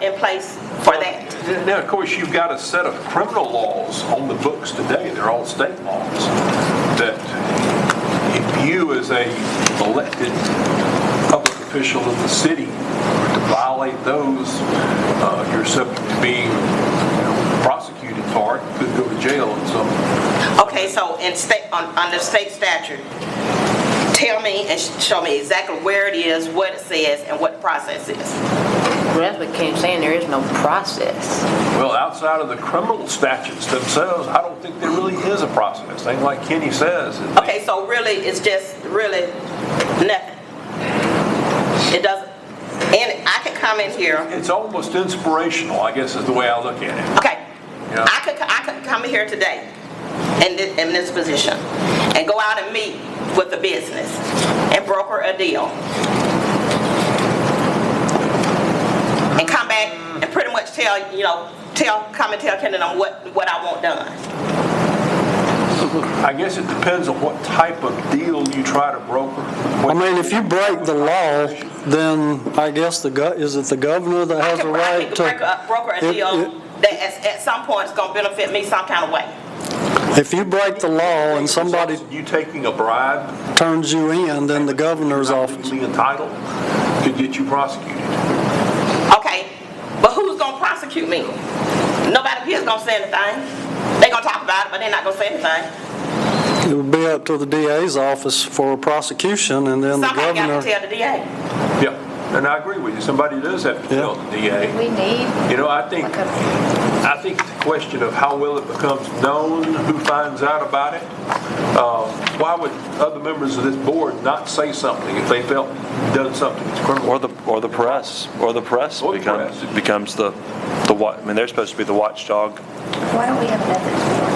in place for that? Now, of course, you've got a set of criminal laws on the books today. They're all state laws that if you as a elected public official in the city were to violate those, you're subject to being prosecuted for it. You could go to jail and so. Okay, so under state statute, tell me and show me exactly where it is, what it says, and what the process is. Well, that's what Ken's saying, there is no process. Well, outside of the criminal statutes themselves, I don't think there really is a process. Things like Kenny says. Okay, so really, it's just really nothing. It doesn't, and I can come in here. It's almost inspirational, I guess, is the way I look at it. Okay, Yeah. I could come here today in this position and go out and meet with the business and broker a deal. And come back and pretty much tell Kenny what I want done. I guess it depends on what type of deal you try to broker. I mean, if you break the law, then I guess is it the governor that has a right to... I can broker a deal that at some point is going to benefit me some kind of way. If you break the law and somebody You taking a bribe turns you in, then the governor's office... legally entitled to get you prosecuted. Okay, but who's going to prosecute me? Nobody here is going to say anything. They're going to talk about it, but they're not going to say anything. It would be up to the DA's office for a prosecution, and then the Somebody got governor... to tell the DA. Yeah, and I agree with you. Somebody does have to tell the DA. We need. You know, I think the question of how well it becomes known, who finds out about it, why would other members of this board not say something if they felt you've done something that's criminal? Or the press becomes the I mean, they're supposed to be the watchdog. Why don't we have an ethics board?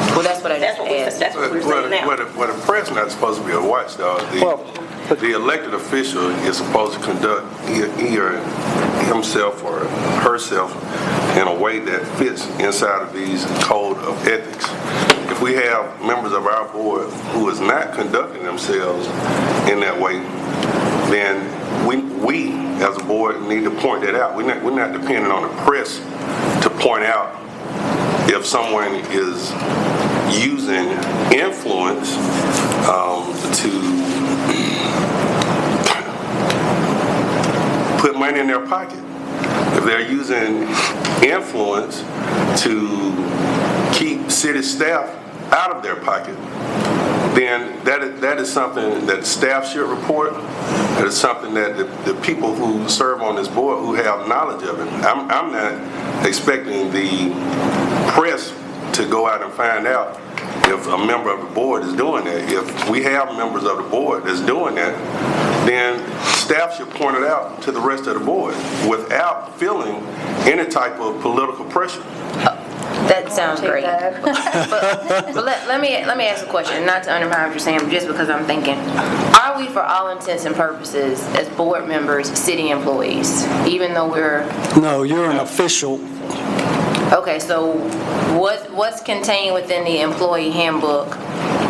Well, that's what I just asked. That's what we're saying now. Well, the president's not supposed to be a watchdog. The elected official is supposed to conduct either himself or herself in a way that fits inside of these code of ethics. If we have members of our board who is not conducting themselves in that way, then we as a board need to point that out. We're not dependent on the press to point out if someone is using influence to put money in their pocket. If they're using influence to keep city staff out of their pocket, then that is something that staff should report. That is something that the people who serve on this board who have knowledge of it. I'm not expecting the press to go out and find out if a member of the board is doing that. If we have members of the board that's doing that, then staff should point it out to the rest of the board without feeling any type of political pressure. That sounds great. But let me ask a question, not to undermine what you're saying, but just because I'm thinking, are we, for all intents and purposes, as board members, city employees, even though we're... No, you're an official. Okay, so what's contained within the employee handbook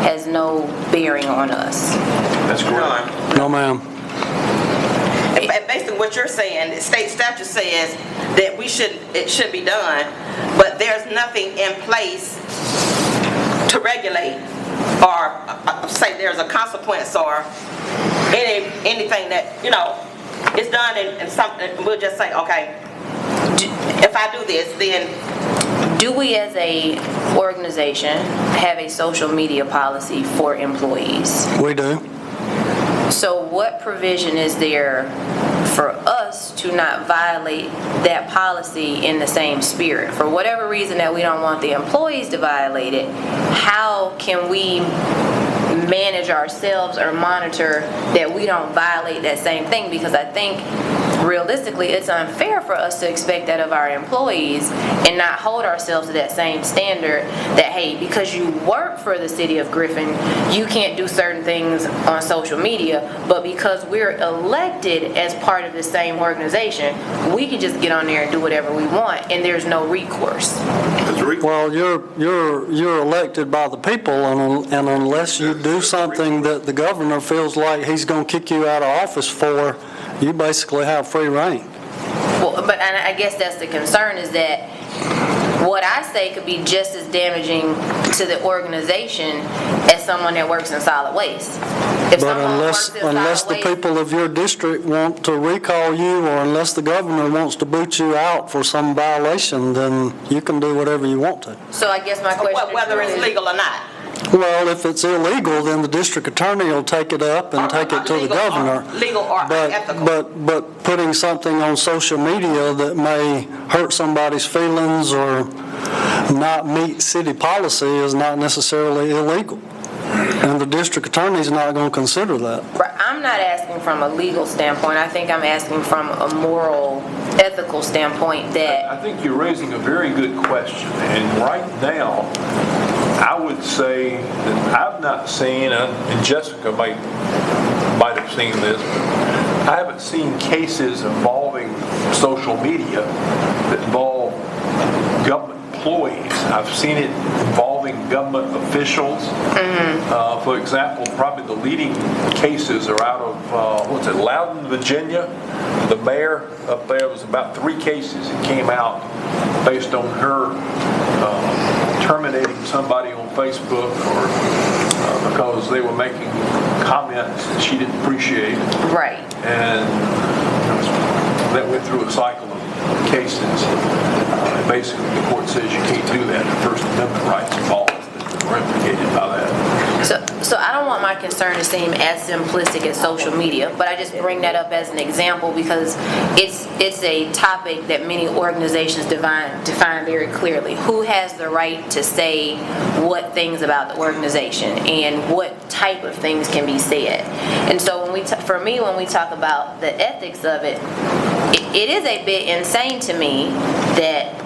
has no bearing on us? That's correct. No, ma'am. And basically what you're saying, the state statute says that it should be done, but there's nothing in place to regulate or say there's a consequence or anything that, is done and something, we'll just say, okay, if I do this, then... Do we as a organization have a social media policy for employees? We do. So what provision is there for us to not violate that policy in the same spirit? For whatever reason that we don't want the employees to violate it, how can we manage ourselves or monitor that we don't violate that same thing? Because I think realistically it's unfair for us to expect that of our employees and not hold ourselves to that same standard that, hey, because you work for the city of Griffin, you can't do certain things on social media, but because we're elected as part of the same organization, we can just get on there and do whatever we want and there's no recourse. Well, you're elected by the people, and unless you do something that the governor feels like he's going to kick you out of office for, you basically have free reign. Well, But and I guess that's the concern, is that what I say could be just as damaging to the organization as someone that works in solid waste. If But someone works in unless solid the waste, people of your district want to recall you, or unless the governor wants to boot you out for some violation, then you can do whatever you want to. so I guess my question Whether is it's legal or not. Well, if it's illegal, then the district attorney will take it up and take it to the governor. Legal or unethical. But putting something on social media that may hurt somebody's feelings or not meet city policy is not necessarily illegal. And the district attorney's not going to consider that. Right, I'm not asking from a legal standpoint. I think I'm asking from a moral, ethical standpoint that, I think you're raising a very good question, and right now, I would say that I've not seen, and Jessica might have seen this, but I haven't seen cases involving social media that involve government employees. I've seen it involving government officials. For example, probably the leading cases are out of, Loudon, Virginia. The mayor up there, was about 3 cases that came out based on her terminating somebody on Facebook or because they were making comments that she didn't appreciate. right. And that went through a cycle of cases. Basically, the court says you can't do that. The First Amendment rights involved that were implicated by that. So I don't want my concern to seem as simplistic as social media, but I just bring that up as an example because it's a topic that many organizations define very clearly. Who has the right to say what things about the organization and what type of things can be said? And so for me, when we talk about the ethics of it, it is a bit insane to me that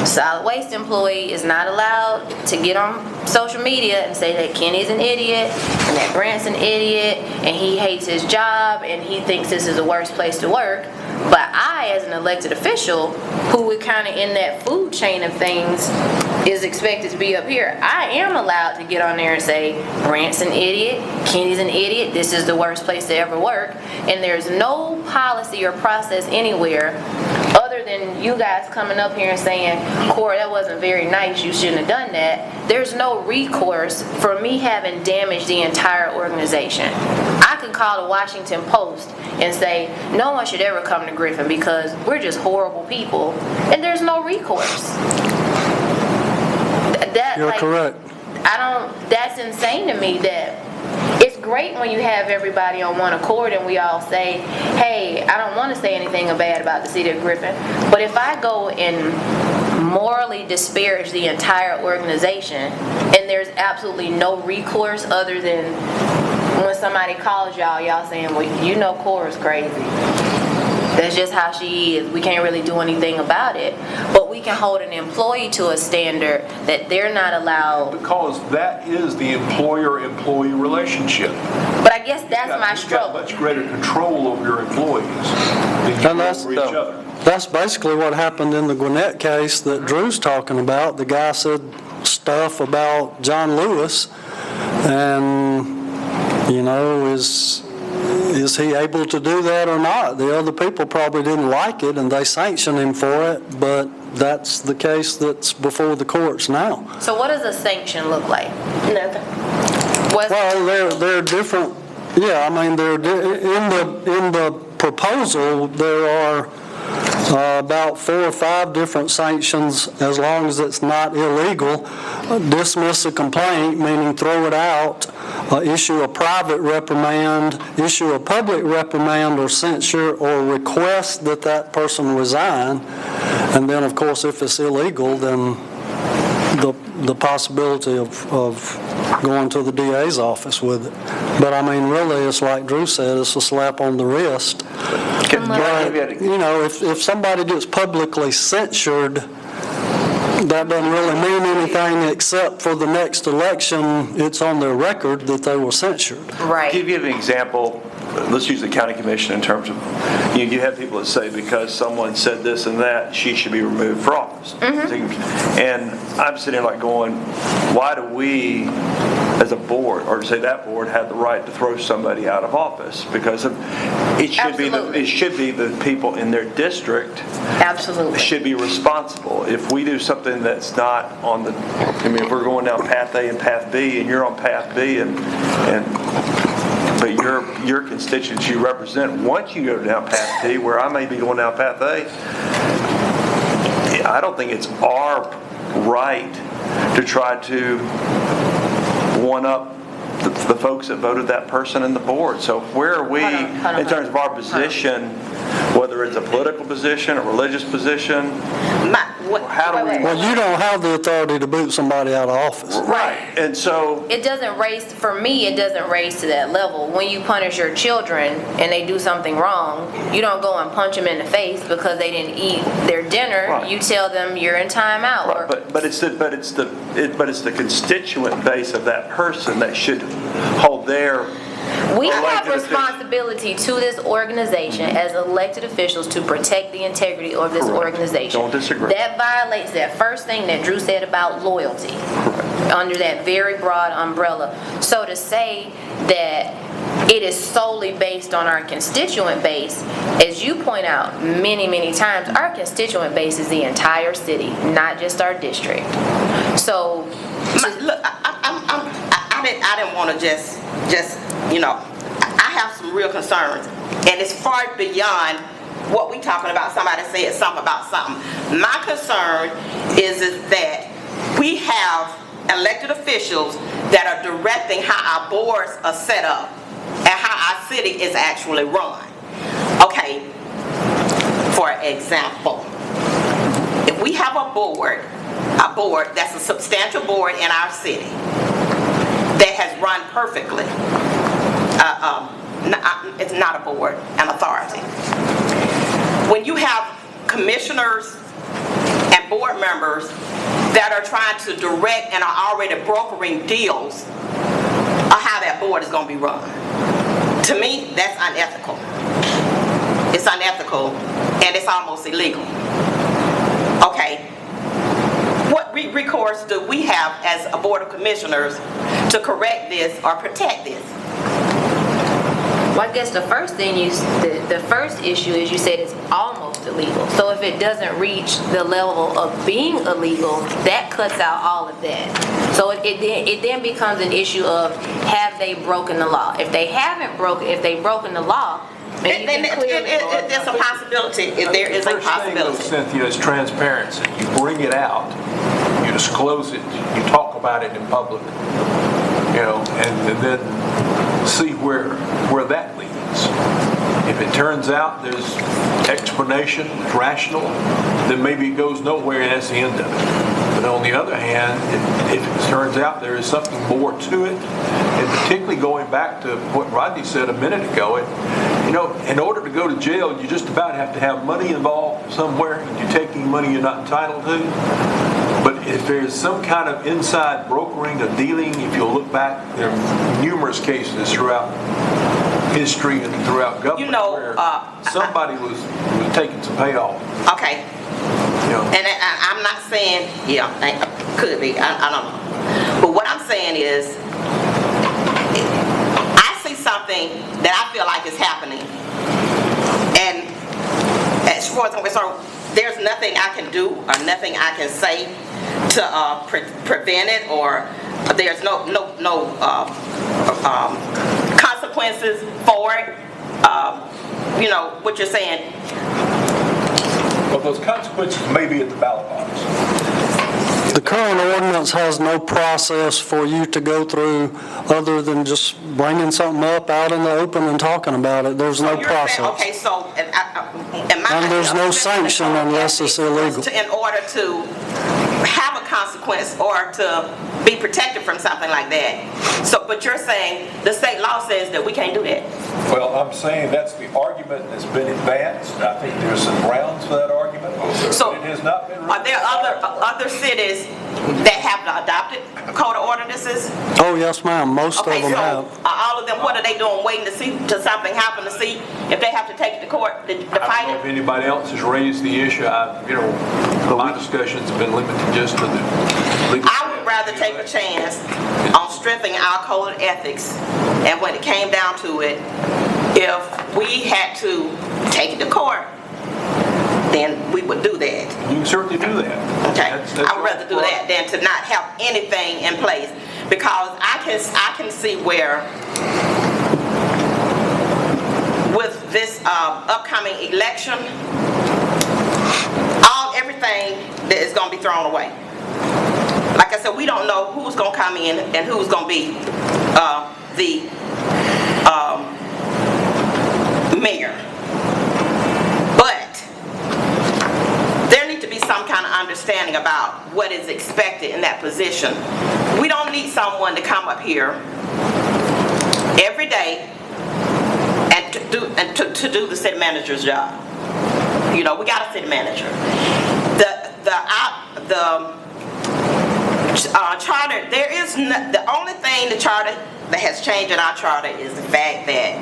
solid waste employee is not allowed to get on social media and say that Kenny's an idiot and that Brant's an idiot and he hates his job and he thinks this is the worst place to work. But I, as an elected official, who is kind of in that food chain of things, is expected to be up here. I am allowed to get on there and say, Brant's an idiot, Kenny's an idiot, this is the worst place to ever work. And there's no policy or process anywhere other than you guys coming up here and saying, Cora, that wasn't very nice, you shouldn't have done that. There's no recourse for me having damaged the entire organization. I could call the Washington Post and say, no one should ever come to Griffin because we're just horrible people, and there's no recourse. You're correct. That's insane to me. That it's great when you have everybody on one accord and we all say, hey, I don't want to say anything bad about the city of Griffin, but if I go and morally disparage the entire organization and there's absolutely no recourse other than when somebody calls y'all saying, well, you know Cora's crazy. That's just how she is. We can't really do anything about it. But we can hold an employee to a standard that they're not allowed. Because that is the employer-employee relationship. But I guess that's my struggle. You've got much greater control over your employees than you And do over each other. that's basically what happened in the Gwinnett case that Drew's talking about. The guy said stuff about John Lewis, and, is he able to do that or not? The other people probably didn't like it, and they sanctioned him for it, but that's the case that's before the courts now. So what does a sanction look like? Nothing. Well, they're different. Yeah, I mean, in the proposal, there are about 4 or 5 different sanctions as long as it's not illegal. Dismiss a complaint, meaning throw it out, issue a private reprimand, issue a public reprimand or censure, or request that that person resign. And then, of course, if it's illegal, then the possibility of going to the DA's office with it. But I mean, really, it's like Drew said, it's a slap on the wrist. But, if somebody gets publicly censured, that doesn't really mean anything except for the next election, it's on their record that they were censured. Right. To give you an example, let's use the county commission in terms of, you have people that say because someone said this and that, she should be removed from office. And I'm sitting there like going, why do we as a board, or to say that board had the right to throw somebody out of office because it should be the people in their district Absolutely. should be responsible. If we do something that's not on the, I mean, if we're going down path A and path B, and you're on path B, but your constituents you represent want you to go down path B, where I may be going down path A, I don't think it's our right to try to one up the folks that voted that person in the board. So where are we in terms of our position, whether it's a political position, a religious position? How do we? Well, you don't have the authority to boot somebody out of office. Right, and so. It doesn't raise, for me, it doesn't raise to that level. When you punish your children and they do something wrong, you don't go and punch them in the face because they didn't eat their dinner. Right. You tell them you're in timeout. Right, but it's the constituent base of that person that should hold their. We have elected officials. responsibility to this organization as elected officials to protect the integrity of this Correct. organization. Don't disagree. That violates that first thing that Drew said about loyalty under that very broad umbrella. So to say that it is solely based on our constituent base, as you point out many, many times, our constituent base is the entire city, not just our district. So Look, I didn't want to just, I have some real concerns, and it's far beyond what we talking about. Somebody said something about something. My concern is that we have elected officials that are directing how our boards are set up and how our city is actually run. Okay, for example, if we have a board that's a substantial board in our city that has run perfectly, it's not a board, an authority. When you have commissioners and board members that are trying to direct and are already brokering deals on how that board is going to be run, to me, that's unethical. It's unethical, and it's almost illegal. Okay. What recourse do we have as a board of commissioners to correct this or protect this? well, I guess the first issue is you said it's almost illegal. So if it doesn't reach the level of being illegal, that cuts out all of that. So it then becomes an issue of have they broken the law? If they've broken the law, There's a possibility. There is a possibility. First thing, Cynthia, is transparency. You bring it out, you disclose it, you talk about it in public, and then see where that leads. If it turns out there's explanation, it's rational, then maybe it goes nowhere and that's the end of it. But on the other hand, if it turns out there is something more to it, and particularly going back to what Rodney said a minute ago, in order to go to jail, you just about have to have money involved somewhere, and you're taking money you're not entitled to. But if there's some kind of inside brokering or dealing, if you'll look back, there are numerous cases throughout history and throughout government where somebody was taking some payoff. Okay. And I'm not saying, could be, I don't know. But what I'm saying is, I see something that I feel like is happening. And as far as I'm concerned, there's nothing I can do or nothing I can say to prevent it, or there's no consequences for it. What you're saying. But those consequences may be at the ballot box. The current ordinance has no process for you to go through other than just bringing something up out in the open and talking about it. There's no process. Okay, so And there's no sanction unless it's illegal. In order to have a consequence or to be protected from something like that. So, but you're saying the state law says that we can't do that. Well, I'm saying that's the argument that's been advanced. I think there's some grounds for that argument. So, it has not been. Are there other cities that have adopted code of ordinances? Oh, yes, ma'am. Most of them have. All of them, what are they doing, waiting to see till something happen to see if they have to take it to court to I fight don't know if it? anybody else has raised the issue. My discussions have been limited just to the legal. rather take a chance on strengthening our code of ethics, and when it came down to it, if we had to take it to court, then we would do that. You can certainly do that. Okay, That's I would rather do that than to not have anything in place, because I can see where with this upcoming election, everything that is going to be thrown away. Like I said, we don't know who's going to come in and who's going to be the mayor. But there needs to be some kind of understanding about what is expected in that position. We don't need someone to come up here every day and to do the city manager's job. You know, we got a city manager. The charter, there is the only thing the charter that has changed in our charter is the fact that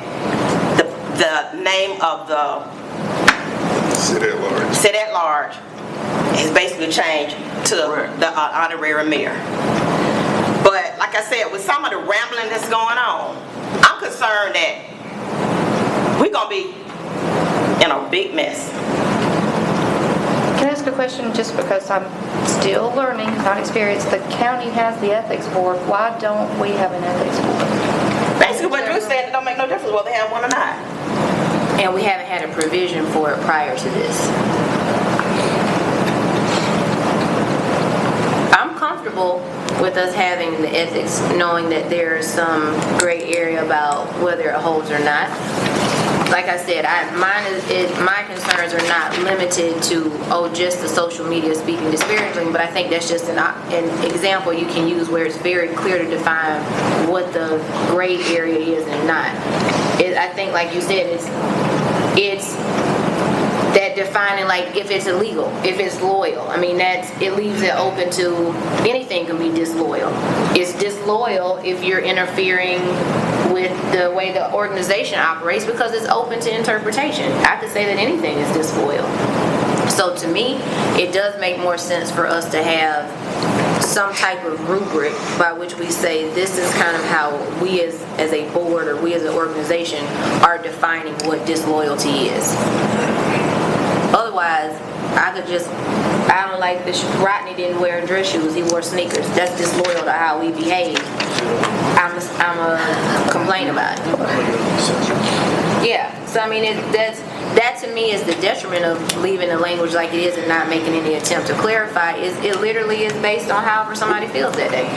the name of the city at large is basically changed to the honorary mayor. But like I said, with some of the rambling that's going on, I'm concerned that we're going to be in a big mess. Can I ask a question, just because I'm still learning, not experienced? The county has the ethics board. Why don't we have an ethics board? Basically what Drew said, it don't make no difference whether they have one or not. And we haven't had a provision for it prior to this. I'm comfortable with us having the ethics, knowing that there's some gray area about whether it holds or not. Like I said, my concerns are not limited to, just the social media speaking disparagingly, but I think that's just an example you can use where it's very clear to define what the gray area is and not. I think, like you said, it's that defining, like, if it's illegal, if it's loyal. I mean, it leaves it open to anything can be disloyal. It's disloyal if you're interfering with the way the organization operates, because it's open to interpretation. I could say that anything is disloyal. So to me, it does make more sense for us to have some type of rubric by which we say this is kind of how we as a board or we as an organization are defining what disloyalty is. Otherwise, I don't like this. Rodney didn't wear dress shoes, he wore sneakers. That's disloyal to how we behave. I'm a complain about it. Yeah, so I mean, that to me is the detriment of leaving the language like it is and not making any attempt to clarify. It literally is based on however somebody feels that day.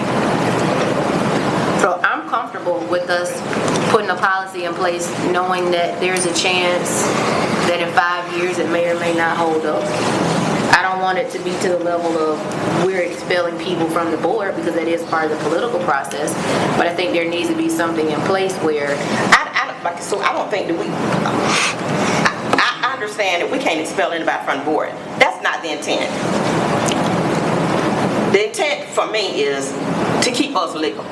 So I'm comfortable with us putting a policy in place knowing that there's a chance that in 5 years it may or may not hold up. I don't want it to be to the level of we're expelling people from the board, because that is part of the political process. But I think there needs to be something in place where I don't think that I understand that we can't expel anybody from the board. That's not the intent. The intent for me is to keep us legal.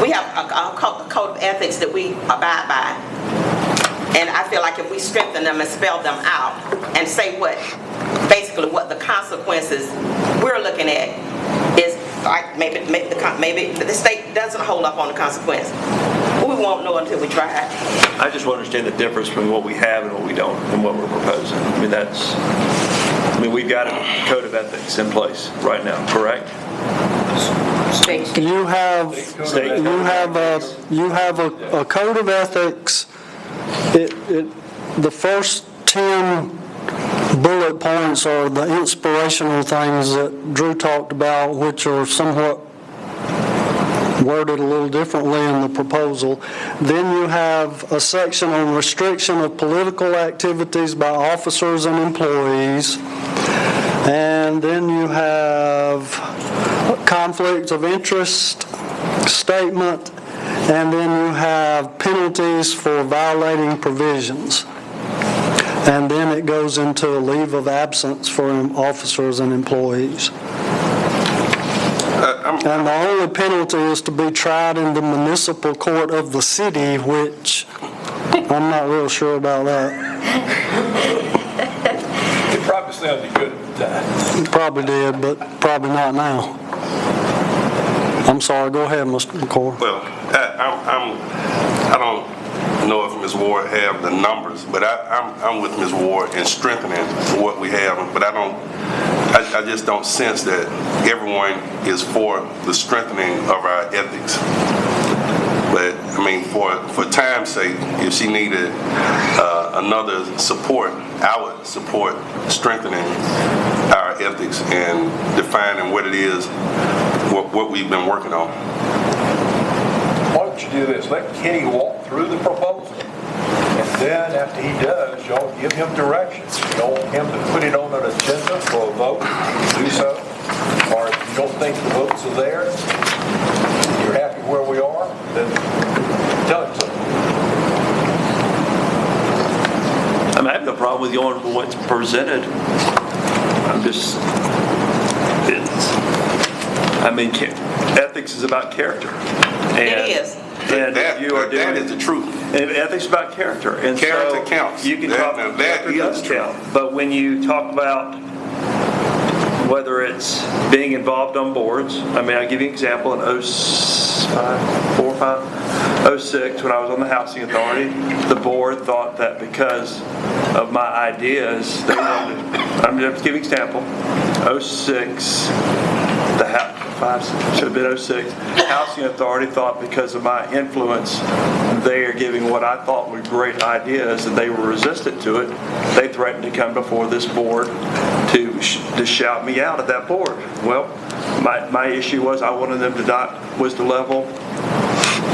We have a code of ethics that we abide by. And I feel like if we strengthen them and spell them out and say basically what the consequences we're looking at is, like maybe the state doesn't hold up on the consequence. We won't know until we try. I just want to understand the difference between what we have and what we don't, and what we're proposing. We've got a code of ethics in place right now, correct? You have a code of ethics. The first 10 bullet points are the inspirational things that Drew talked about, which are somewhat worded a little differently in the proposal. Then you have a section on restriction of political activities by officers and employees. And then you have conflicts of interest statement, and then you have penalties for violating provisions. And then it goes into a leave of absence for officers and employees. And the only penalty is to be tried in the municipal court of the city, which I'm not real sure about that. It probably sounded good Probably did, but probably not now. I'm sorry, go ahead, Mr. McCord. Well, I don't know if Ms. Ward have the numbers, but I'm with Ms. Ward in strengthening what we have, but I just don't sense that everyone is for the strengthening of our ethics. But I mean, for time's sake, if she needed another support, I would support strengthening our ethics and defining what it is, what we've been working on. Why don't you do this? Let Kenny walk through the proposal, and then after he does, y'all give him directions. You don't want him to put it on an agenda for a vote, do so. Or if you don't think the votes are there, you're happy where we are, then tell him so. I have no problem with going with what's presented. Ethics is about character. It is. And That is the truth. And ethics is about character. And Character so counts. You can That- talk now about that character is does true. count. But when you talk about whether it's being involved on boards, I mean, I'll give you an example. In 06, when I was on the Housing Authority, the board thought that because of my ideas, they wanted, I'm just giving an example, 06, should have been 06, Housing Authority thought because of my influence, they are giving what I thought were great ideas and they were resistant to it. They threatened to come before this board to shout me out at that board. Well, my issue was I wanted them to level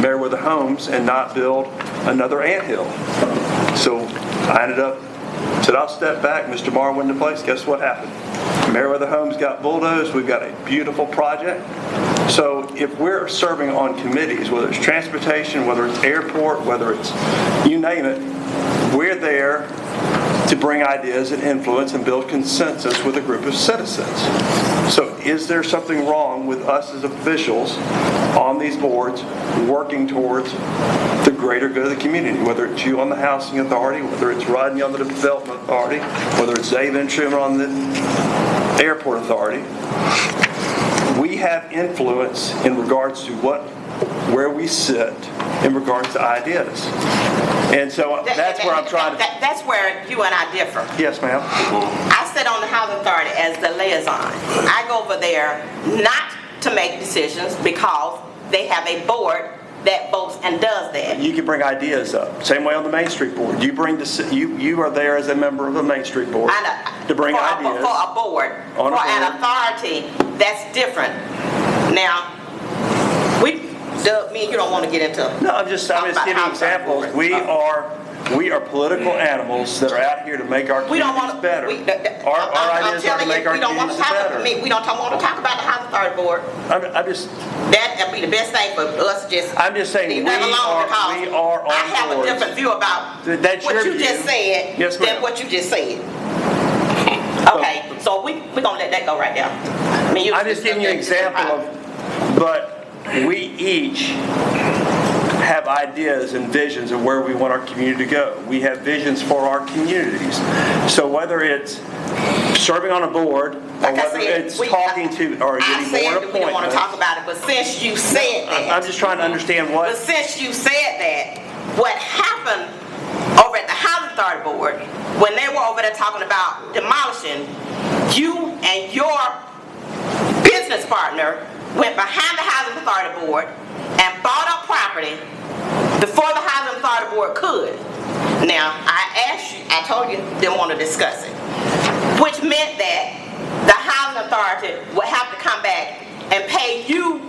Meriwether homes and not build another anthill. So I ended up, said I'll step back, Mr. Marr went into place, guess what happened? Meriwether homes got bulldozed, we've got a beautiful project. So if we're serving on committees, whether it's transportation, whether it's airport, whether it's, you name it, we're there to bring ideas and influence and build consensus with a group of citizens. So is there something wrong with us as officials on these boards working towards the greater good of the community, whether it's you on the Housing Authority, whether it's Rodney on the Development Authority, whether it's Dave and Truman on the Airport Authority? We have influence in regards to where we sit in regards to ideas. And so that's where I'm trying to... That's where you and I differ. Yes, ma'am. I sit on the Housing Authority as the liaison. I go over there not to make decisions because they have a board that votes and does that. You can bring ideas up. Same way on the Main Street Board. You are there as a member of the Main Street Board to bring ideas. For a board, for an authority, that's different. Now, me and you don't want to get into. No, I'm just giving examples. We are political animals that are out here to make our communities better. Our ideas are to make our communities better. We don't want to talk about the Housing Authority Board. That'd be the best thing for us. I'm just saying leave that alone because I have a different view about what you just said than what you just said. Okay, so we're gonna let that go right now. I'm just giving you an example but we each have ideas and visions of where we want our community to go. We have visions for our communities. So whether it's serving on a board, or whether it's talking to or getting board appointments. We don't want to talk about it, but since you said that. I'm just trying to understand what. But since you said that, what happened over at the Housing Authority Board, when they were over there talking about demolishing, you and your business partner went behind the Housing Authority Board and bought up property before the Housing Authority Board could. Now, I told you didn't want to discuss it, which meant that the Housing Authority would have to come back and pay you,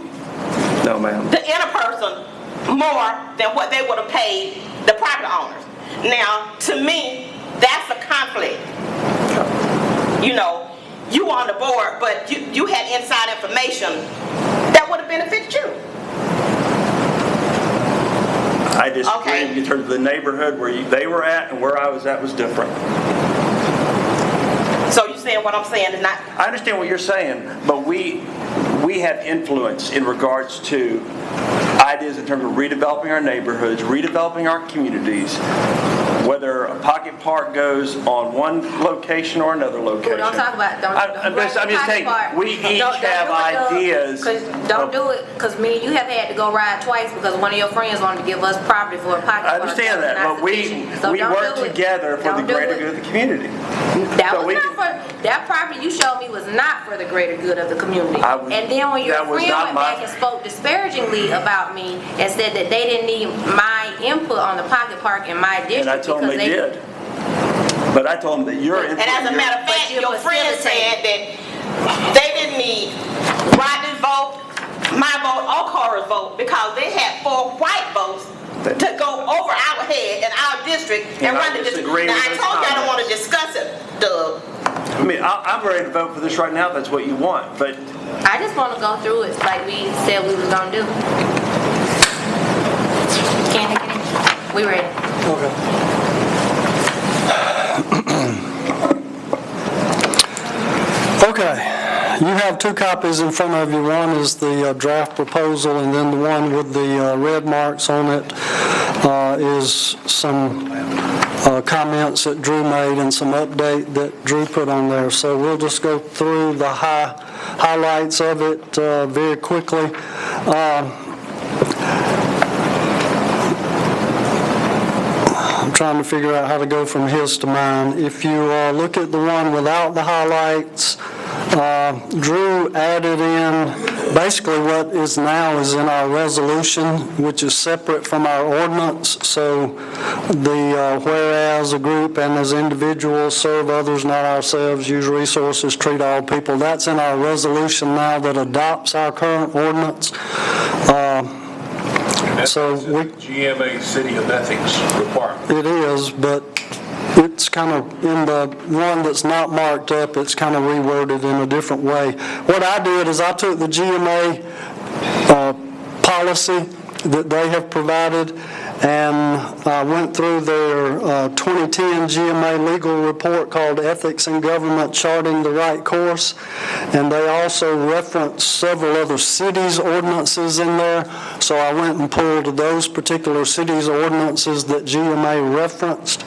no, ma'am, the inner person, more than what they would have paid the property owners. Now, to me, that's a conflict. You know, you on the board, but you had inside information that would have benefited you. I disagree in terms of the neighborhood where they were at and where I was at was different. So you saying what I'm saying is not... I understand what you're saying, but we have influence in regards to ideas in terms of redeveloping our neighborhoods, redeveloping our communities, whether a pocket park goes on one location or another location. Well, don't talk about, I'm just saying, we each have ideas. Don't do it, because me and you have had to go ride twice because one of your friends wanted to give us property for a pocket park. I understand that, but we work together for the greater good of the community. That property you showed me was not for the greater good of the community. And then when your friend went back and spoke disparagingly about me and said that they didn't need my input on the pocket park in my district. And I told them they did. But I told them that your input. And as a matter of fact, your friend said that they didn't need Rodney's vote, my vote, or Cora's vote, because they had 4 white votes to go over our head in our district and run the district. Now, I told you I don't want to discuss it, Doug. I mean, I'm ready to vote for this right now if that's what you want, but. I just want to go through it like we said we was going to do. Can't take it in. We ready. Okay, you have 2 copies in front of you. One is the draft proposal, and then the one with the red marks on it is some comments that Drew made and some update that Drew put on there. So we'll just go through the highlights of it very quickly. I'm trying to figure out how to go from his to mine. If you look at the one without the highlights, Drew added in basically what is now is in our resolution, which is separate from our ordinance. So the whereas a group and as individuals serve others, not ourselves, use resources, treat all people. That's in our resolution now that adopts our current ordinance. So we GMA City of Ethics requirement. It is, but it's kind of in the one that's not marked up, it's kind of reworded in a different way. What I did is I took the GMA policy that they have provided and went through their 2010 GMA legal report called Ethics in Government Charting the Right Course, and they also reference several other cities' ordinances in there, so I went and pulled those particular cities' ordinances that GMA referenced.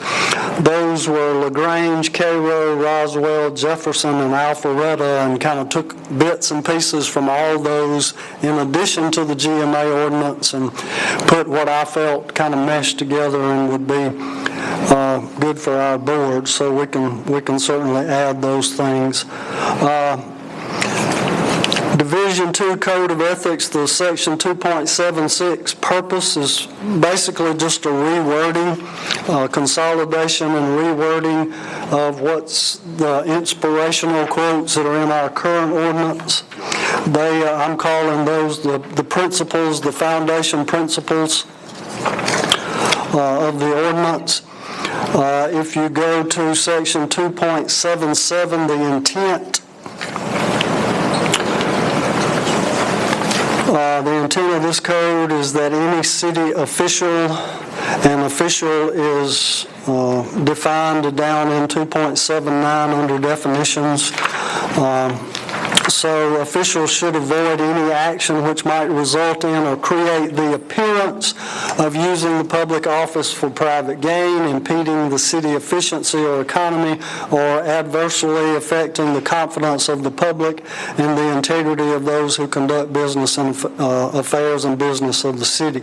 Those were LaGrange, Cairo, Roswell, Jefferson, and Alpharetta, and kind of took bits and pieces from all those in addition to the GMA ordinance and put what I felt kind of meshed together and would be good for our board, so we can certainly add those things. Division 2 Code of Ethics, the section 2.76 purpose is basically just a rewording, consolidation and rewording of what's the inspirational quotes that are in our current ordinance. I'm calling those the principles, the foundation principles of the ordinance. If you go to section 2.77, the intent, the intent of this code is that any city official, and official is defined down in 2.79 under definitions. So officials should avoid any action which might result in or create the appearance of using the public office for private gain, impeding the city efficiency or economy, or adversely affecting the confidence of the public and the integrity of those who conduct business and affairs and business of the city.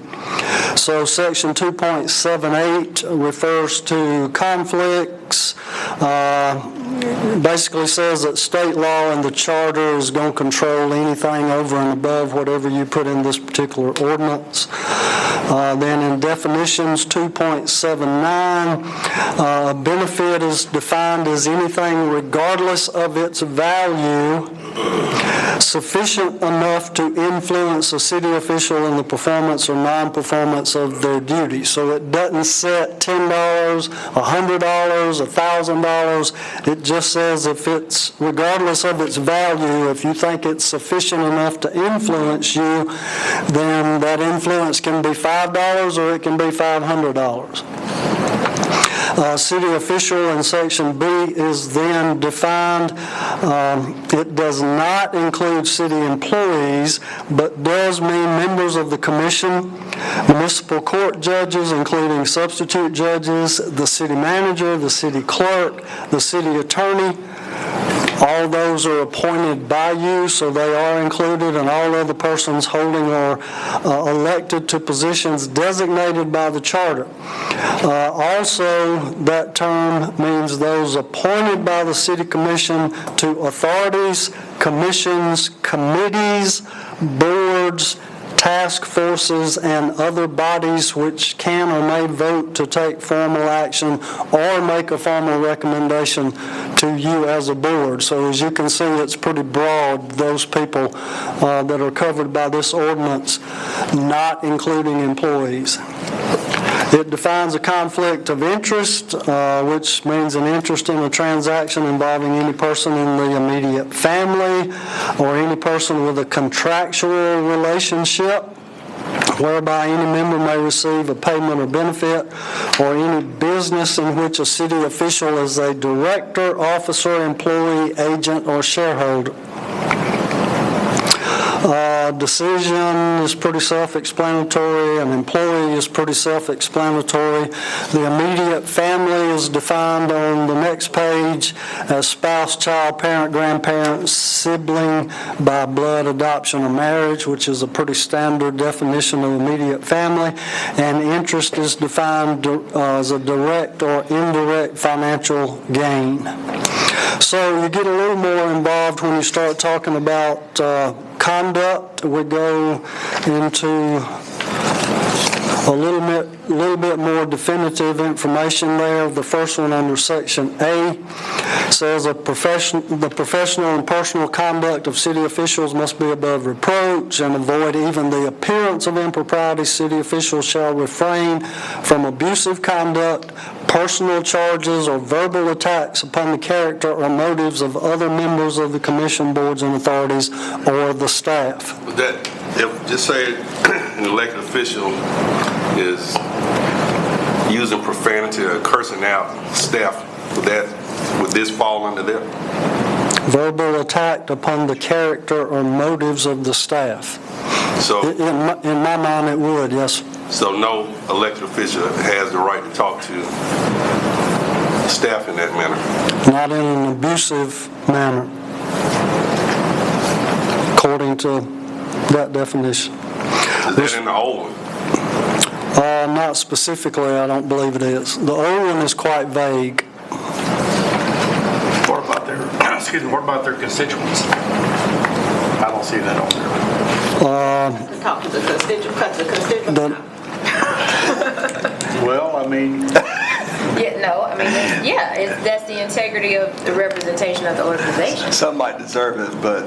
So section 2.78 refers to conflicts, basically says that state law and the charter is going to control anything over and above whatever you put in this particular ordinance. Then in definitions 2.79, a benefit is defined as anything regardless of its value sufficient enough to influence a city official in the performance or non-performance of their duty. So it doesn't set $10, $100, $1,000. It just says if it's regardless of its value, if you think it's sufficient enough to influence you, then that influence can be $5 or it can be $500. City official in section B is then defined. It does not include city employees, but does mean members of the commission, municipal court judges, including substitute judges, the city manager, the city clerk, the city attorney. All those are appointed by you, so they are included, and all other persons holding or elected to positions designated by the charter. Also, that term means those appointed by the city commission to authorities, commissions, committees, boards, task forces, and other bodies which can or may vote to take formal action or make a formal recommendation to you as a board. So as you can see, it's pretty broad, those people that are covered by this ordinance, not including employees. It defines a conflict of interest, which means an interest in a transaction involving any person in the immediate family or any person with a contractual relationship whereby any member may receive a payment or benefit, or any business in which a city official is a director, officer, employee, agent, or shareholder. Decision is pretty self-explanatory. An employee is pretty self-explanatory. The immediate family is defined on the next page as spouse, child, parent, grandparent, sibling by blood, adoption, or marriage, which is a pretty standard definition of immediate family. And interest is defined as a direct or indirect financial gain. So you get a little more involved when you start talking about conduct. We go into a little bit more definitive information there. The first one under section A says the professional and personal conduct of city officials must be above reproach and avoid even the appearance of impropriety. City officials shall refrain from abusive conduct, personal charges, or verbal attacks upon the character or motives of other members of the commission, boards, and authorities, or the staff. Just say an elected official is using profanity or cursing out staff, would this fall under there? Verbal attack upon the character or motives of the staff. So, in my mind, it would, yes. So no elected official has the right to talk to staff in that manner? Not in an abusive manner, according to that definition. Is that in the old one? Not specifically, I don't believe it is. The old one is quite vague. What about their constituents? I don't see that on there. Talk to the constituents. Well, I mean, That's the integrity of the representation of the organization. Some might deserve it, but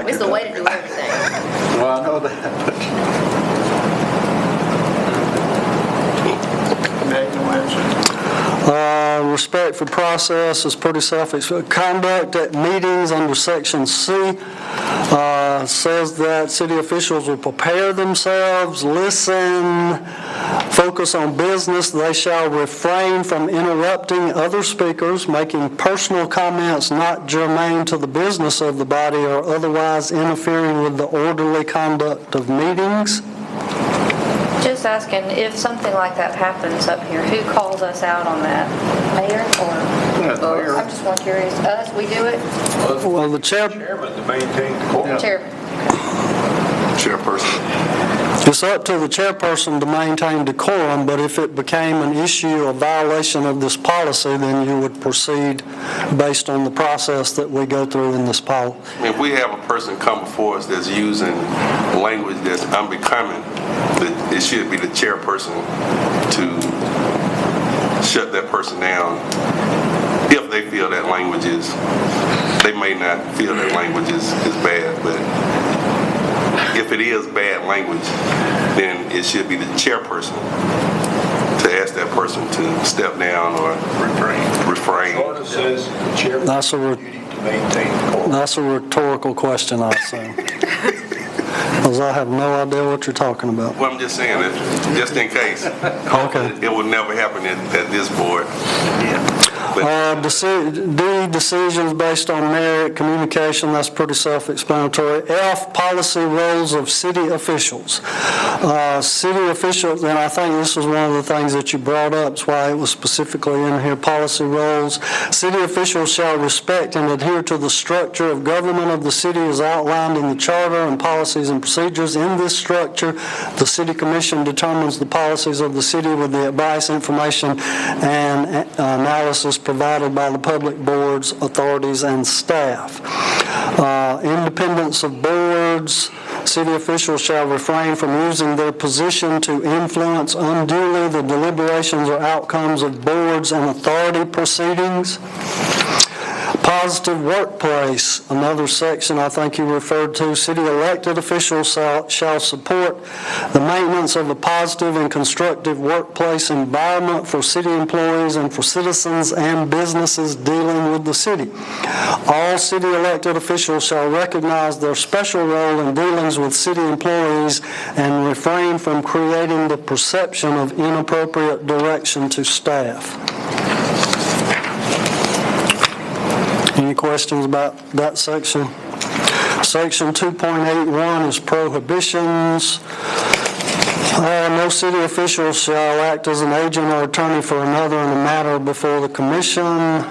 It's the way to do everything. well, I know that, but make no action. Respect for process is pretty self-explanatory. Conduct at meetings under section C says that city officials will prepare themselves, listen, focus on business. They shall refrain from interrupting other speakers, making personal comments not germane to the business of the body, or otherwise interfering with the orderly conduct of meetings. Just asking, if something like that happens up here, who calls us out on that? Mayor or? Mayor. I'm just more curious. Us, we do it? Well, the Chairman to maintain the court. Chair. Chairperson. It's up to the chairperson to maintain decorum, but if it became an issue, a violation of this policy, then you would proceed based on the process that we go through in this policy. If we have a person come before us that's using language that's unbecoming, it should be the chairperson to shut that person down if they feel that language is, they may not feel that language is bad, but if it is bad language, then it should be the chairperson to ask that person to step down or refrain. Charter says the chairman has a duty to maintain the court. That's a rhetorical question, I assume. Because I have no idea what you're talking about. Well, I'm just saying it, just in case. Hopefully, it will never happen at this board. D, decisions based on merit, communication, that's pretty self-explanatory. F, policy roles of city officials. City officials, and I think this was one of the things that you brought up, that's why it was specifically in here, policy roles. City officials shall respect and adhere to the structure of government of the city as outlined in the charter and policies and procedures. In this structure, the city commission determines the policies of the city with the advice, information, and analysis provided by the public boards, authorities, and staff. Independence of boards. City officials shall refrain from using their position to influence unduly the deliberations or outcomes of boards and authority proceedings. Positive workplace, another section I think you referred to. City elected officials shall support the maintenance of a positive and constructive workplace environment for city employees and for citizens and businesses dealing with the city. All city elected officials shall recognize their special role in dealings with city employees and refrain from creating the perception of inappropriate direction to staff. Any questions about that section? Section 2.81 is prohibitions. No city official shall act as an agent or attorney for another in a matter before the commission.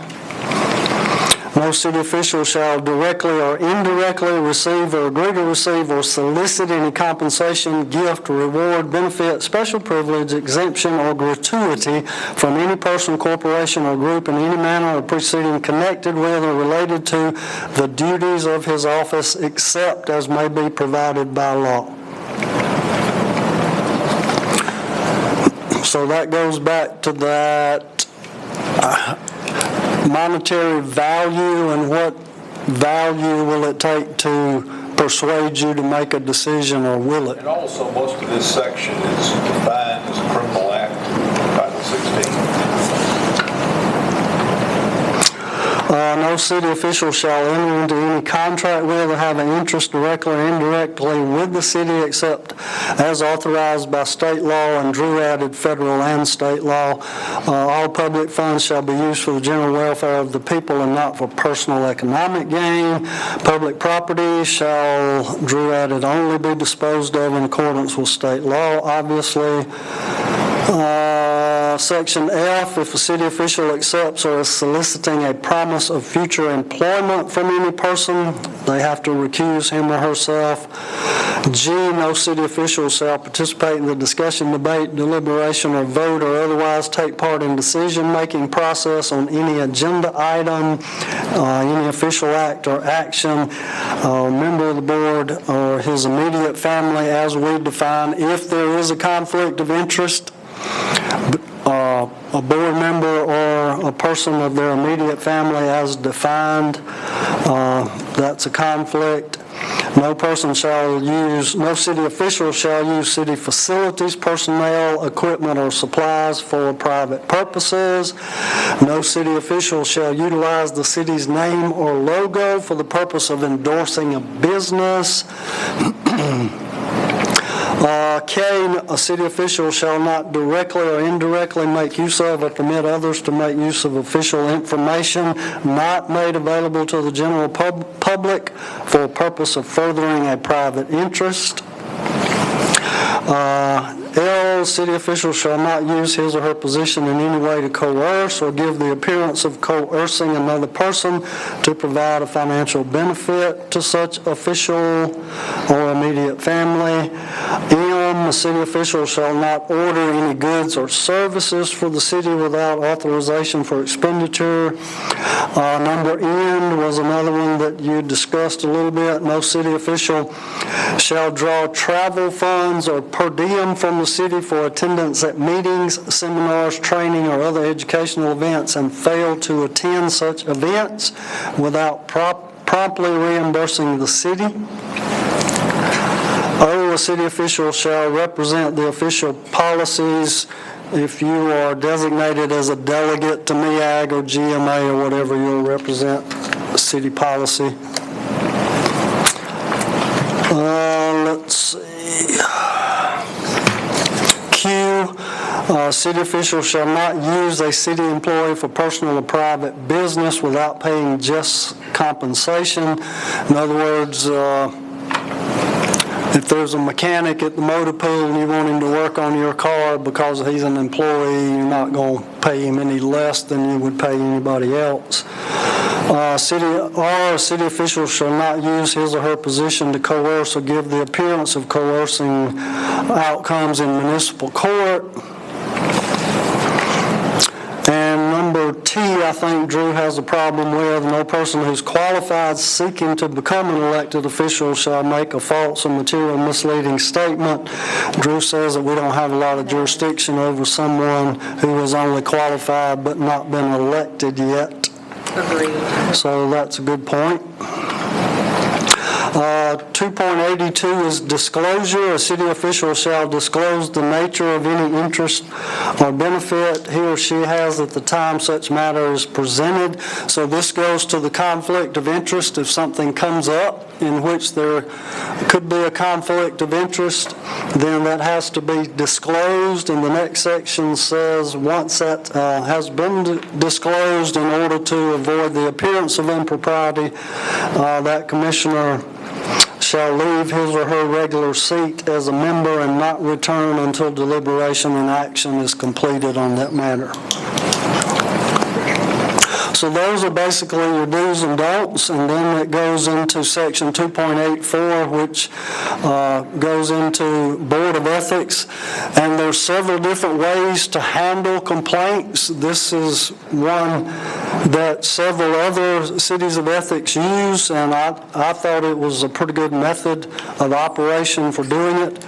No city official shall directly or indirectly receive or agree to receive or solicit any compensation, gift, reward, benefit, special privilege, exemption, or gratuity from any person, corporation, or group in any manner or proceeding connected with or related to the duties of his office, except as may be provided by law. So that goes back to that monetary value, and what value will it take to persuade you to make a decision, or will it? And also, most of this section is defined as a criminal act, Title 16. No city official shall enter into any contract with or have an interest directly or indirectly with the city except as authorized by state law, and Drew added federal and state law. All public funds shall be used for the general welfare of the people and not for personal economic gain. Public property shall, Drew added, only be disposed of in accordance with state law, obviously. Section F, if a city official accepts or is soliciting a promise of future employment from any person, they have to recuse him or herself. G, no city official shall participate in the discussion, debate, deliberation, or vote, or otherwise take part in decision-making process on any agenda item, any official act or action. A member of the board or his immediate family, as we define, if there is a conflict of interest, a board member or a person of their immediate family as defined, that's a conflict. No city official shall use city facilities, personnel, equipment, or supplies for private purposes. No city official shall utilize the city's name or logo for the purpose of endorsing a business. K, a city official shall not directly or indirectly make use of or permit others to make use of official information not made available to the general public for the purpose of furthering a private interest. L, city official shall not use his or her position in any way to coerce or give the appearance of coercing another person to provide a financial benefit to such official or immediate family. M, a city official shall not order any goods or services for the city without authorization for expenditure. Number N was another one that you discussed a little bit. No city official shall draw travel funds or per diem from the city for attendance at meetings, seminars, training, or other educational events and fail to attend such events without promptly reimbursing the city. A city official shall represent the official policies if you are designated as a delegate to MEAG or GMA or whatever, you'll represent city policy. let's see. Q, city officials shall not use a city employee for personal or private business without paying just compensation. In other words, if there's a mechanic at the motor pool and you want him to work on your car because he's an employee, you're not going to pay him any less than you would pay anybody else. City officials shall not use his or her position to coerce or give the appearance of coercing outcomes in municipal court. And number T, I think Drew has a problem with. No person who's qualified seeking to become an elected official shall make a false or material misleading statement. Drew says that we don't have a lot of jurisdiction over someone who is only qualified but not been elected yet. Agreed. So that's a good point. 2.82 is disclosure. A city official shall disclose the nature of any interest or benefit he or she has at the time such matter is presented. So this goes to the conflict of interest. If something comes up in which there could be a conflict of interest, then that has to be disclosed. And the next section says once that has been disclosed, in order to avoid the appearance of impropriety, that commissioner shall leave his or her regular seat as a member and not return until deliberation and action is completed on that matter. So those are basically your do's and don'ts, and then it goes into section 2.84, which goes into Board of Ethics, and there's several different ways to handle complaints. This is one that several other cities of ethics use, and I thought it was a pretty good method of operation for doing it.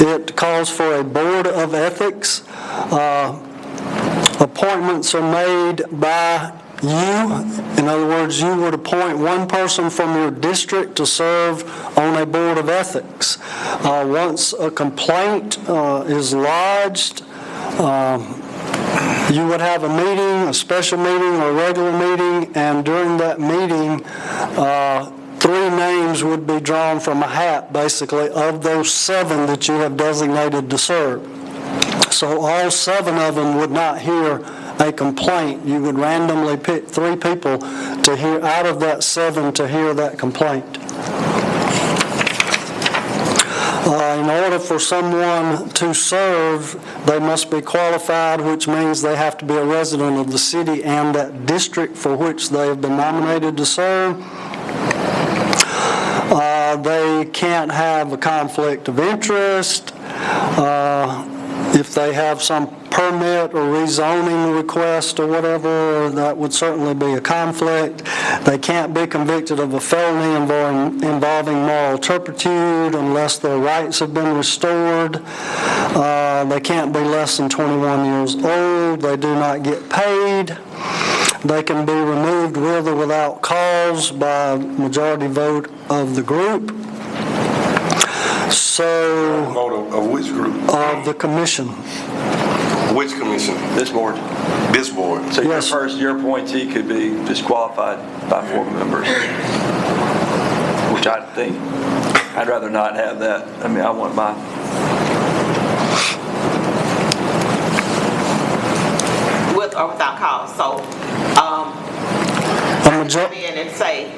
It calls for a Board of Ethics. Appointments are made by you. In other words, you would appoint one person from your district to serve on a Board of Ethics. Once a complaint is lodged, you would have a meeting, a special meeting or a regular meeting, and during that meeting, 3 names would be drawn from a hat, basically, of those 7 that you have designated to serve. So all 7 of them would not hear a complaint. You would randomly pick 3 people to hear out of that 7 to hear that complaint. In order for someone to serve, they must be qualified, which means they have to be a resident of the city and that district for which they have been nominated to serve. They can't have a conflict of interest. If they have some permit or rezoning request or whatever, that would certainly be a conflict. They can't be convicted of a felony involving moral turpitude unless their rights have been restored. They can't be less than 21 years old. They do not get paid. They can be removed with or without cause by majority vote of the group. So, Vote of which group? of the commission. Which commission? This board. This board. So Yes. your appointee could be disqualified by 4 members, which I think, I'd rather not have that. I mean, I want my... With or without cause. So, A I major- come in and say,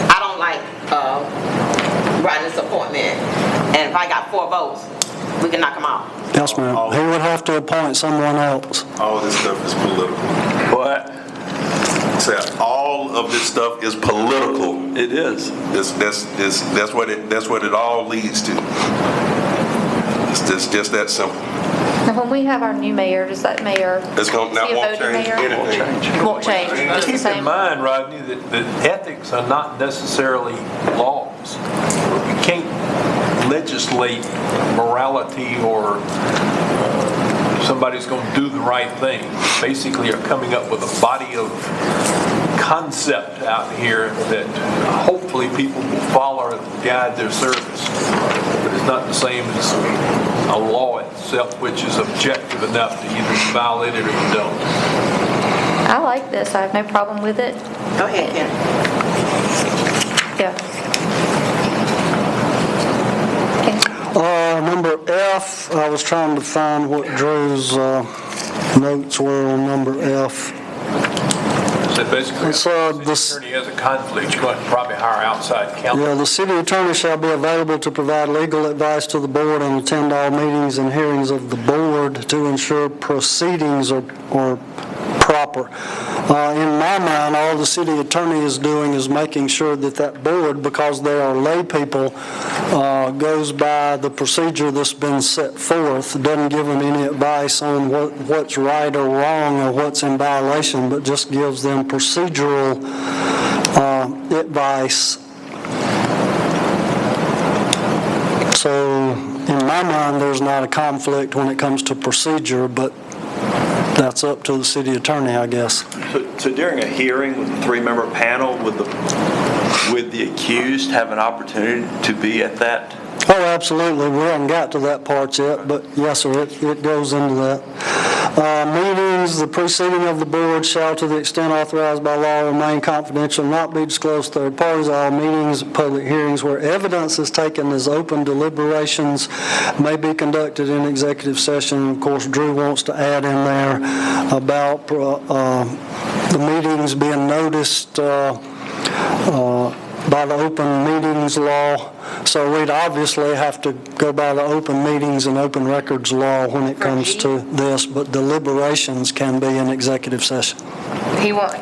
I don't like Rodney's appointment, and if I got 4 votes, we can knock him out. Yes, ma'am. He would have to appoint someone else. All this stuff is political. What? Say, all of this stuff is political. It is. That's what it all leads to. It's just that simple. Now, when we have our new mayor, does that mayor It's going be a won't voting change mayor? anything. Won't change, just the Keep in same? mind, Rodney, that ethics are not necessarily laws. You can't legislate morality or somebody's going to do the right thing. Basically, are coming up with a body of concept out here that hopefully people will follow and guide their service. But it's not the same as a law itself, which is objective enough to either violate it or you don't. I like this, I have no problem with it. Go ahead, Ken. Yeah. Number F, I was trying to find what Drew's notes were on number F. So basically, if So the city attorney has a conflict, you're going to probably hire outside counsel. Yeah, the city attorney shall be available to provide legal advice to the board and attend all meetings and hearings of the board to ensure proceedings are proper. In my mind, all the city attorney is doing is making sure that that board, because they are lay people, goes by the procedure that's been set forth, doesn't give them any advice on what's right or wrong or what's in violation, but just gives them procedural advice. So in my mind, there's not a conflict when it comes to procedure, but that's up to the city attorney, I guess. So during a hearing with a three-member panel, would the accused have an opportunity to be at that? Oh, absolutely. We haven't got to that part yet, but yes, sir, it goes into that. Meetings, the proceeding of the board shall, to the extent authorized by law, remain confidential, not be disclosed to third parties. All meetings, public hearings where evidence is taken as open deliberations may be conducted in executive session. Of course, Drew wants to add in there about the meetings being noticed by the open meetings law. So we'd obviously have to go by the open meetings and open records law when it comes to this, but deliberations can be in executive session.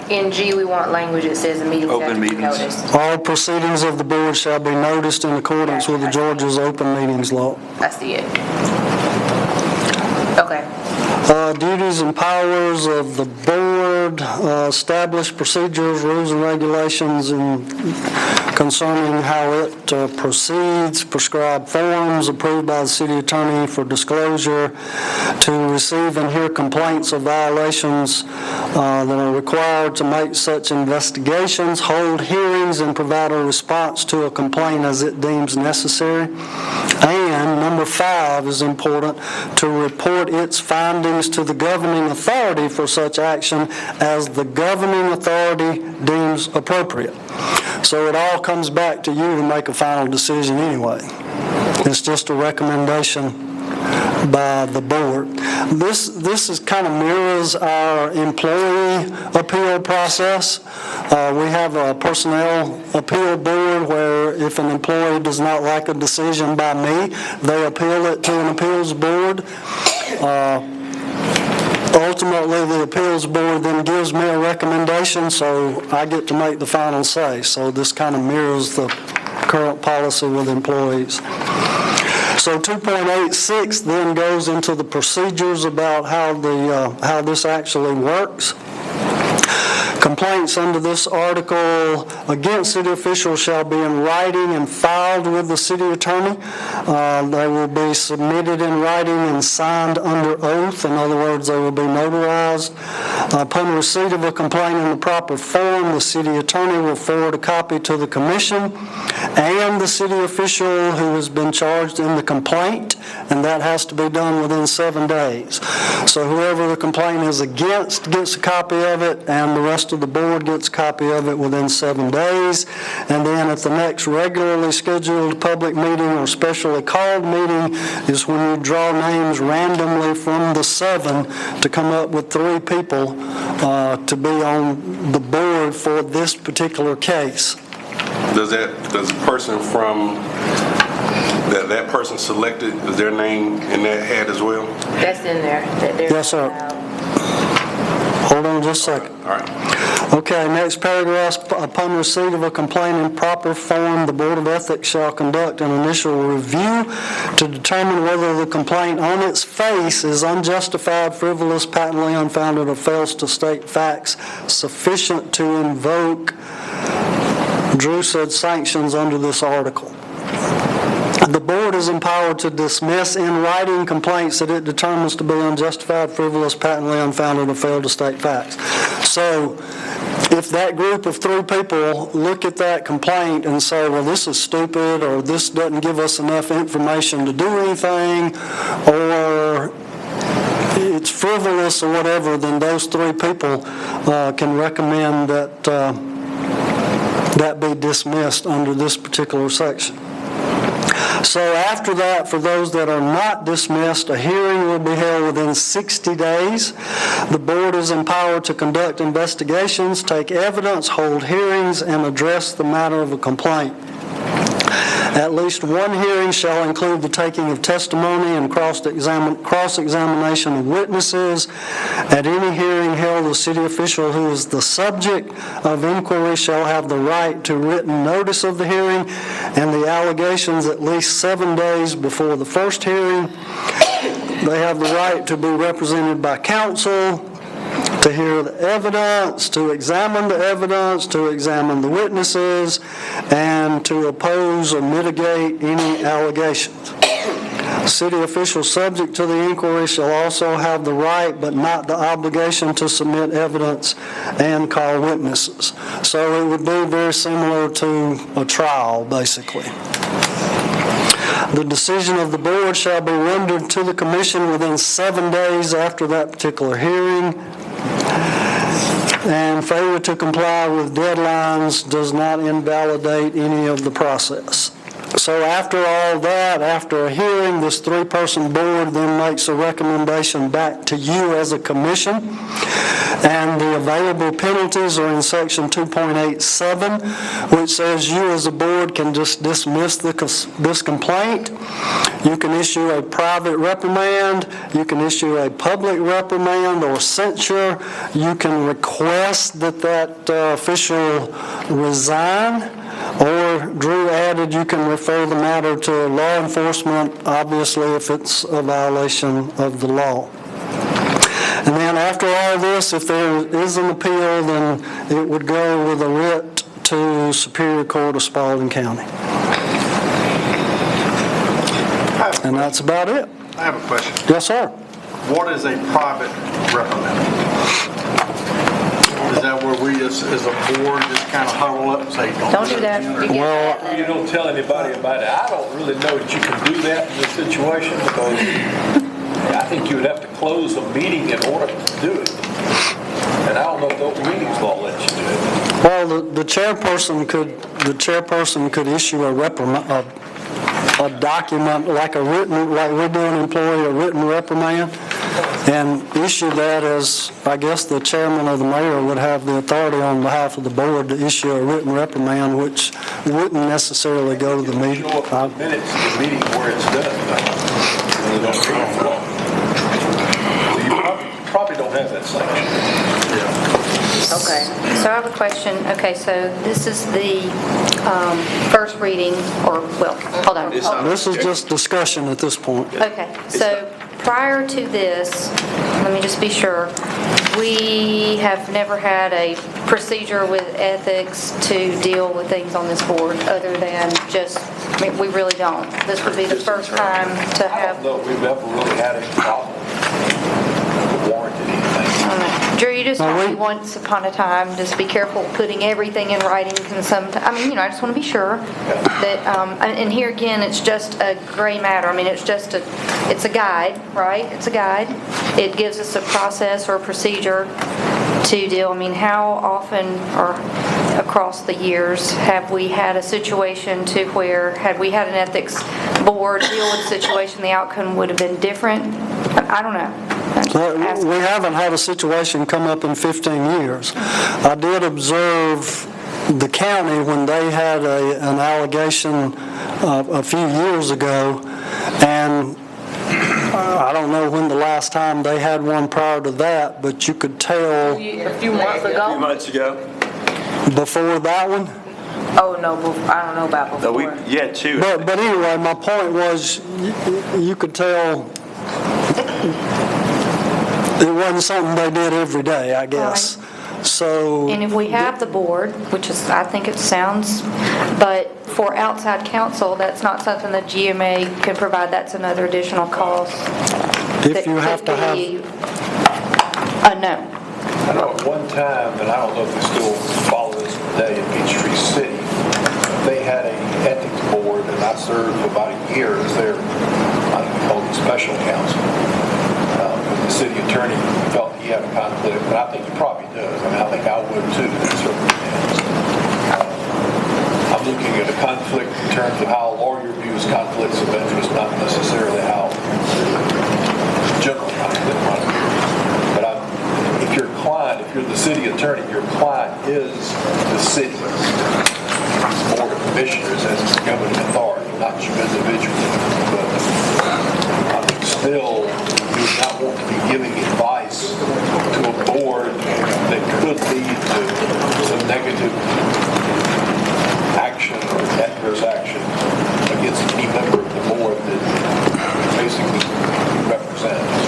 In G, we want language that says the meetings have Open to be meetings. noticed. All proceedings of the board shall be noticed in accordance with the Georgia's open meetings law. I see it. Okay. Duties and powers of the board, establish procedures, rules, and regulations concerning how it proceeds, prescribe forms approved by the city attorney for disclosure, to receive and hear complaints of violations that are required to make such investigations, hold hearings, and provide a response to a complaint as it deems necessary. And number 5 is important, to report its findings to the governing authority for such action as the governing authority deems appropriate. So it all comes back to you to make a final decision anyway. It's just a recommendation by the board. This is kind of mirrors our employee appeal process. We have a personnel appeal board where if an employee does not like a decision by me, they appeal it to an appeals board. Ultimately, the appeals board then gives me a recommendation, so I get to make the final say. So this kind of mirrors the current policy with employees. So 2.86 then goes into the procedures about how this actually works. Complaints under this article against city officials shall be in writing and filed with the city attorney. They will be submitted in writing and signed under oath. In other words, they will be notarized. Upon receipt of a complaint in the proper form, the city attorney will forward a copy to the commission and the city official who has been charged in the complaint, and that has to be done within 7 days. So whoever the complaint is against gets a copy of it, and the rest of the board gets a copy of it within 7 days. And then at the next regularly scheduled public meeting or specially called meeting is when you draw names randomly from the 7 to come up with 3 people to be on the board for this particular case. Does the person from that person selected, is their name in that hat as well? That's in there. Yes, sir. Hold on just a second. All right. Okay, next paragraph. Upon receipt of a complaint in proper form, the Board of Ethics shall conduct an initial review to determine whether the complaint on its face is unjustified, frivolous, patently unfounded, or fails to state facts sufficient to invoke, Drew said, sanctions under this article. The board is empowered to dismiss in writing complaints that it determines to be unjustified, frivolous, patently unfounded, or fail to state facts. So if that group of 3 people look at that complaint and say, well, this is stupid, or this doesn't give us enough information to do anything, or it's frivolous or whatever, then those 3 people can recommend that that be dismissed under this particular section. So after that, for those that are not dismissed, a hearing will be held within 60 days. The board is empowered to conduct investigations, take evidence, hold hearings, and address the matter of a complaint. At least one hearing shall include the taking of testimony and cross-examination of witnesses. At any hearing held, the city official who is the subject of inquiry shall have the right to written notice of the hearing and the allegations at least 7 days before the first hearing. They have the right to be represented by counsel, to hear the evidence, to examine the evidence, to examine the witnesses, and to oppose or mitigate any allegations. City officials subject to the inquiry shall also have the right but not the obligation to submit evidence and call witnesses. So it would be very similar to a trial, basically. The decision of the board shall be rendered to the commission within 7 days after that particular hearing. And failure to comply with deadlines does not invalidate any of the process. So after all that, after a hearing, this three-person board then makes a recommendation back to you as a commission. And the available penalties are in section 2.87, which says you as a board can just dismiss this complaint. You can issue a private reprimand. You can issue a public reprimand or censure. You can request that official resign. Or, Drew added, you can refer the matter to law enforcement, obviously, if it's a violation of the law. And then after all this, if there is an appeal, then it would go with a writ to Superior Court of Spalding County. And that's about it. I have a question. Yes, sir. What is a private reprimand? Is that where we as a board just kind of huddle up and say, Don't do that. You get Well, that. You don't tell anybody about it. I don't really know that you can do that in this situation because I think you would have to close a meeting in order to do it. And I don't know if those meetings law lets you do it. Well, the chairperson could issue a document like we're doing employee, a written reprimand, and issue that as, I guess the chairman or the mayor would have the authority on behalf of the board to issue a written reprimand, which wouldn't necessarily go to the meeting. Show up in the minutes of the meeting where it's done. And you don't treat it wrong. You probably don't have that sanction. Okay, so I have a question. Okay, so this is the first reading, or, well, hold on. This is just discussion at this point. Okay, so prior to this, let me just be sure, we have never had a procedure with ethics to deal with things on this board other than just, I mean, we really don't. This would be the first time to I have. don't know if we've ever really had any problem with warranted anything. Drew, you just No, told me we- once upon a time, just be careful putting everything in writing can I mean, I just want to be sure that, and here again, it's just a gray matter. I mean, it's a guide, right? It's a guide. It gives us a process or a procedure to deal. I mean, how often or across the years have we had a situation to where, had we had an ethics board deal with a situation, the outcome would have been different? I don't know. We haven't had a situation come up in 15 years. I did observe the county when they had an allegation a few years ago, and I don't know when the last time they had one prior to that, but you could tell A few months A few ago? months ago. before that one. Oh, no, I don't know about No, before. yeah, two. But anyway, my point was, you could tell it wasn't something they did every day, I guess. So, And if we have the board, which is, I think it sounds, but for outside counsel, that's not something that GMA can provide, that's another additional cost. if you have to have, No. I know at one time, and I don't know if they still follow this today in Peachtree City, they had an ethics board, and I served for about a year as their, I think we called it special counsel. The city attorney felt he had a conflict, but I think he probably does. I mean, I think I would too in certain circumstances. looking at a conflict in terms of how a lawyer views conflicts of interest, not necessarily how general conflict might be. But if your client, if you're the city attorney, your client is the city board of commissioners as its governing authority, not you individually. But still, you would not want to be giving advice to a board that could lead to some negative action or adverse action against any member of the board that basically represents.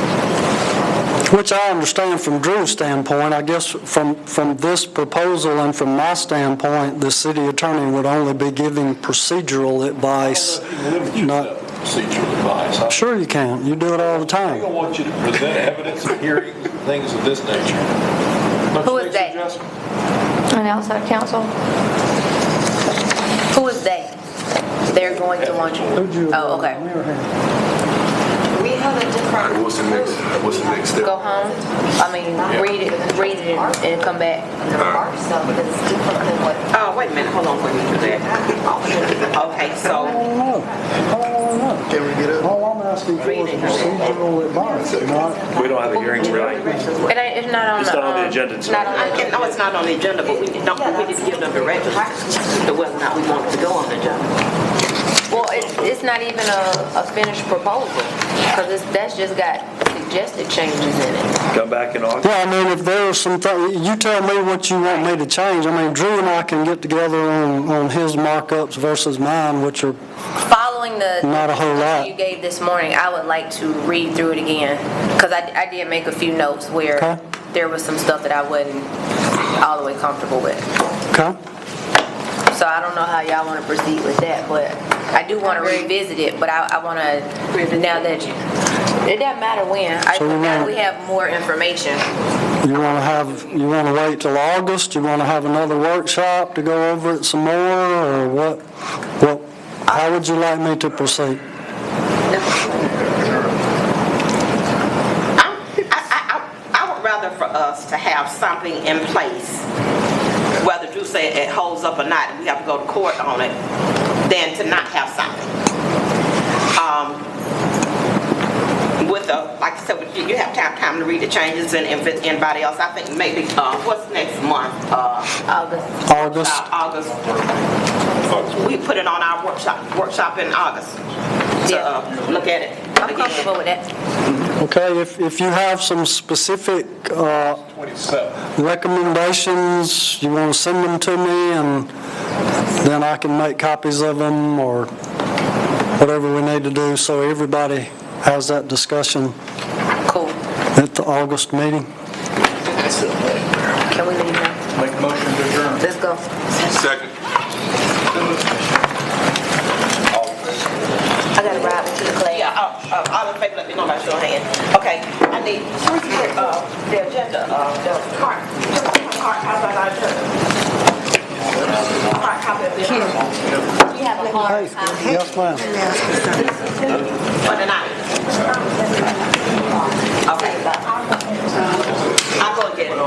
Which I understand from Drew's standpoint. I guess from this proposal and from my standpoint, the city attorney would only be giving procedural advice, not... Procedural advice. Sure you can. You do it all the I time. don't want you to present evidence of hearings and things of this nature. Who is they? An outside counsel? Who is they? They're going to want you. Oh, okay. We have a different. What's the next step? Go home. I mean, read it and come back. The bar stuff is different than what. Oh, wait a minute, hold on before you do that. Okay, so, Can we get it? All I'm asking for is procedural advice, not... We don't have a hearing tonight. It's not on the. It's not on the agenda tonight. Not on the agenda. no, it's not on the agenda, but we didn't give them directions to whether or not we wanted to go on the agenda. Well, it's not even a finished proposal, because that's just got suggested changes in it. Come back in August. Yeah, I mean, if there are some things, you tell me what you want me to change. I mean, Drew and I can get together on his markups versus mine, which are Following the Not a whole lot. you gave this morning, I would like to read through it again, because I did make a few notes where Okay. there was some stuff that I wasn't all the way comfortable with. okay. So I don't know how y'all want to proceed with that, but I do want to revisit it, but I want to, now that it doesn't matter when, So we now want- we have more information. You want to wait till August? You want to have another workshop to go over it some more, or what? How would you like me to proceed? I would rather for us to have something in place, whether Drew said it holds up or not, and we have to go to court on it, than to not have something. Like I said, you have time to read the changes, and if it's anybody else, I think maybe, what's next month? August. August. We put it on our workshop in August to look at it. I'm comfortable with that. Okay, if you have some specific 27. recommendations, you want to send them to me, and then I can make copies of them, or whatever we need to do, so everybody has that discussion Cool. at the August meeting. Can we leave now? Make a motion to adjourn. Let's go. Second. I gotta ride to the class. Yeah, all in favor, let me know by show of hand. Okay, I need, the agenda, the card, how's that hard copy of this? You have a hard copy. Yes, ma'am. For the night. Okay. I'll go get it.